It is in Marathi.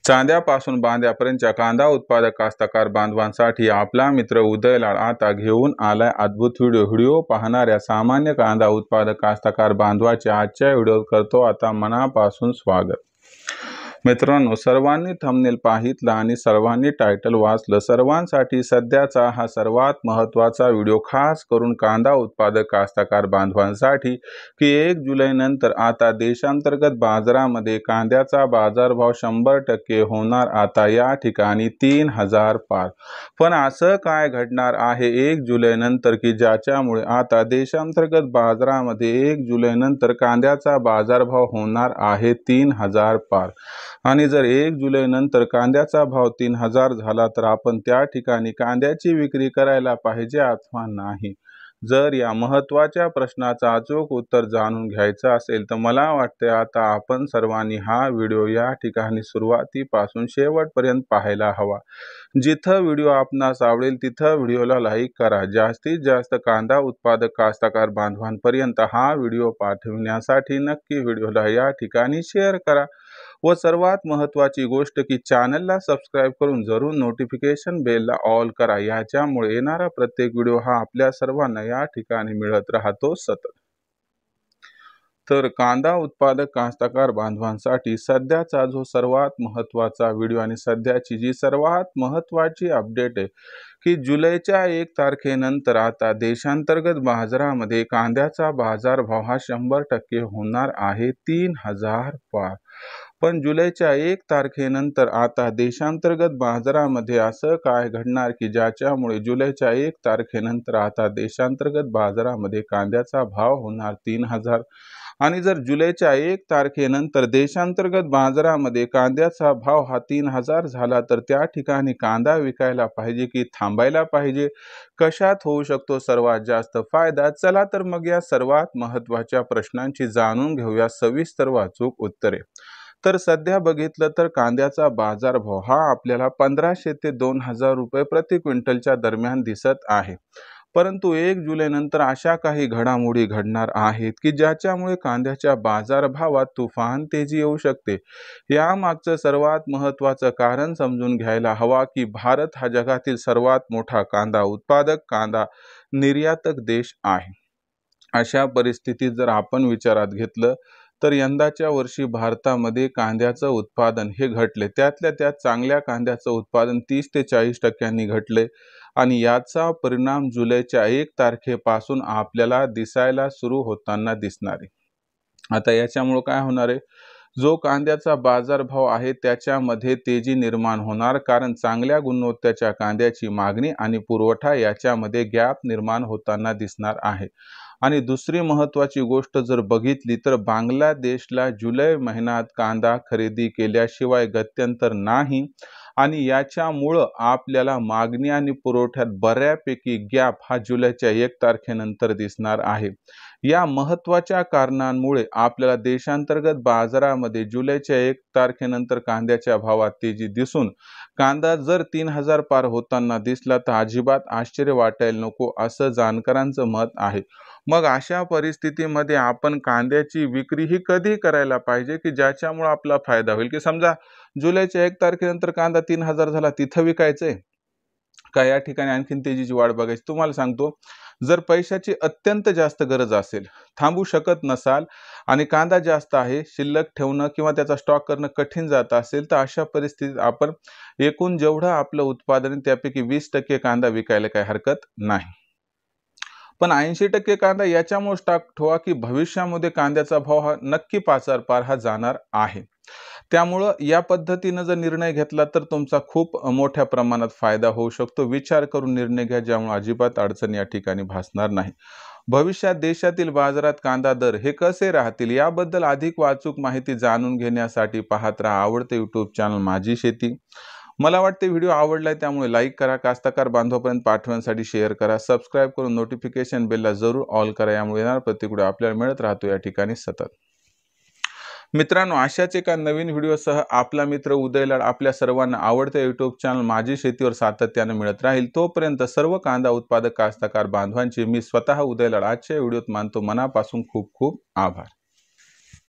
चांद्यापासून बांद्यापर्यंतच्या कांदा उत्पादक कास्तकार बांधवांसाठी आपला मित्र उदय लाड आता घेऊन आलाय अद्भुत व्हिडिओ पाहणाऱ्या सामान्य कांदा उत्पादक कास्तकार बांधवाचे आजच्या व्हिडिओत करतो आता मनापासून स्वागत। मित्रांनो, सर्वांनी थंबनेल पाहितला आणि सर्वांनी टायटल वाचलं, सर्वांसाठी सध्याचा हा सर्वात महत्त्वाचा व्हिडिओ खास करून कांदा उत्पादक कास्तकार बांधवांसाठी की 1 जुलै नंतर आता देशांतर्गत बाजारामध्ये कांद्याचा बाजारभाव 100% होणार आता या ठिकाणी 3000 पार। पण असं काय घडणार आहे 1 जुलै नंतर की ज्याच्यामुळे आता देशांतर्गत बाजारामध्ये 1 जुलै नंतर कांद्याचा बाजारभाव होणार आहे 3000 पार। आणि जर 1 जुलै नंतर कांद्याचा भाव 3000 झाला तर आपण त्या ठिकाणी कांद्याची विक्री करायला पाहिजे अथवा नाही। जर या महत्त्वाच्या प्रश्नाचं अचूक उत्तर जाणून घ्यायचं असेल तर मला वाटते आता आपण सर्वांनी हा व्हिडिओ या ठिकाणी सुरुवातीपासून शेवटपर्यंत पाहायला हवा। जिथं व्हिडिओ आपणास आवडेल तिथं व्हिडिओला लाईक करा। जास्तीत जास्त कांदा उत्पादक कास्तकार बांधवांपर्यंत हा व्हिडिओ पाठविण्यासाठी नक्की व्हिडिओला या ठिकाणी शेअर करा व सर्वात महत्त्वाची गोष्ट की चॅनलला सबस्क्राइब करून जरूर नोटिफिकेशन बेलला ऑल करा। याच्यामुळे येणारा प्रत्येक व्हिडिओ हा आपल्या सर्वांना या ठिकाणी मिळत राहतो सतत। तर कांदा उत्पादक कास्तकार बांधवांसाठी सध्याचा जो सर्वात महत्त्वाचा व्हिडिओ आणि सध्याची जी सर्वात महत्त्वाची अपडेट आहे की जुलैच्या 1 तारखेनंतर आता देशांतर्गत बाजारामध्ये कांद्याचा बाजारभाव हा 100% होणार आहे 3000 पार। पण जुलैच्या 1 तारखेनंतर आता देशांतर्गत बाजारामध्ये असं काय घडणार की ज्याच्यामुळे जुलैच्या 1 तारखेनंतर आता देशांतर्गत बाजारामध्ये कांद्याचा भाव होणार 3000 आणि जर जुलैच्या 1 तारखेनंतर देशांतर्गत बाजारामध्ये कांद्याचा भाव हा 3000 झाला तर त्या ठिकाणी कांदा विकायला पाहिजे की थांबायला पाहिजे, कशात होऊ शकतो सर्वात जास्त फायदा। चला तर मग या सर्वात महत्त्वाच्या प्रश्नांची जाणून घेऊया सविस्तर व अचूक उत्तरे। तर सध्या बघितलं तर कांद्याचा बाजारभाव हा आपल्याला 1500 ते 2000 रुपये प्रति क्विंटलच्या दरम्यान दिसत आहे। परंतु 1 जुलै नंतर अशा काही घडामोडी घडणार आहेत की ज्याच्यामुळे कांद्याच्या बाजारभावात तुफान तेजी येऊ शकते। यामागचं सर्वात महत्त्वाचं कारण समजून घ्यायला हवा की भारत हा जगातील सर्वात मोठा कांदा उत्पादक, कांदा निर्यातक देश आहे। अशा परिस्थितीत जर आपण विचारात घेतलं तर यंदाच्या वर्षी भारतामध्ये कांद्याचं उत्पादन हे घटले, त्यातल्या त्यात चांगल्या कांद्याचं उत्पादन 30 ते 40% घटले आणि याचा परिणाम जुलैच्या 1 तारखेपासून आपल्याला दिसायला सुरू होताना दिसणार आहे। आता याच्यामुळे काय होणार आहे, जो कांद्याचा बाजारभाव आहे त्याच्यामध्ये तेजी निर्माण होणार, कारण चांगल्या गुणवत्तेच्या कांद्याची मागणी आणि पुरवठा याच्यामध्ये गॅप निर्माण होताना दिसणार आहे। आणि दुसरी महत्त्वाची गोष्ट जर बघितली तर बांगलादेशला जुलै महिन्यात कांदा खरेदी केल्याशिवाय गत्यंतर नाही आणि याच्यामुळं आपल्याला मागणी आणि पुरवठ्यात बऱ्यापैकी गॅप हा जुलैच्या 1 तारखेनंतर दिसणार आहे। या महत्त्वाच्या कारणांमुळे आपल्याला देशांतर्गत बाजारामध्ये जुलैच्या 1 तारखेनंतर कांद्याच्या भावात तेजी दिसून कांदा जर 3000 पार होताना दिसला तर अजिबात आश्चर्य वाटायला नको असं जाणकारांचं मत आहे। मग अशा परिस्थितीमध्ये आपण कांद्याची विक्री ही कधी करायला पाहिजे की ज्याच्यामुळे आपला फायदा होईल, की समजा जुलैच्या 1 तारखेनंतर कांदा 3000 झाला तिथं विकायचंय का या ठिकाणी आणखीन तेजीची वाढ बघायची। तुम्हाला सांगतो, जर पैशाची अत्यंत जास्त गरज असेल, थांबू शकत नसाल आणि कांदा जास्त आहे, शिल्लक ठेवणं किंवा त्याचा स्टॉक करणं कठीण जात असेल तर अशा परिस्थितीत आपण एकूण जेवढं आपलं उत्पादन त्यापैकी 20% कांदा विकायला काही हरकत नाही। पण 80% कांदा याच्यामुळे स्टॉक ठेवा की भविष्यामध्ये कांद्याचा भाव हा नक्की 5000 पार हा जाणार आहे। त्यामुळं या पद्धतीनं जर निर्णय घेतला तर तुमचा खूप मोठ्या प्रमाणात फायदा होऊ शकतो। विचार करून निर्णय घ्या ज्यामुळे अजिबात अडचण या ठिकाणी भासणार नाही। भविष्यात देशातील बाजारात कांदा दर हे कसे राहतील याबद्दल अधिक वाचूक माहिती जाणून घेण्यासाठी पाहत राहा आवडते यूट्यूब चॅनल माझी शेती। मला वाटते व्हिडिओ आवडलाय त्यामुळे लाईक करा, कास्तकार बांधवांपर्यंत पाठवण्यासाठी शेअर करा, सबस्क्राइब करून नोटिफिकेशन बेलला जरूर ऑल करा। यामुळे येणारा प्रत्येक व्हिडिओ आपल्याला मिळत राहतो या ठिकाणी सतत। मित्रांनो, अशाच एका नवीन व्हिडिओसह आपला मित्र उदय लाड आपल्या सर्वांना आवडत्या यूट्यूब चॅनल माझी शेतीवर सातत्याने मिळत राहील। तोपर्यंत सर्व कांदा उत्पादक कास्तकार बांधवांचे मी स्वतः उदय लाड आजच्या व्हिडिओत मानतो मनापासून खूप खूप आभार।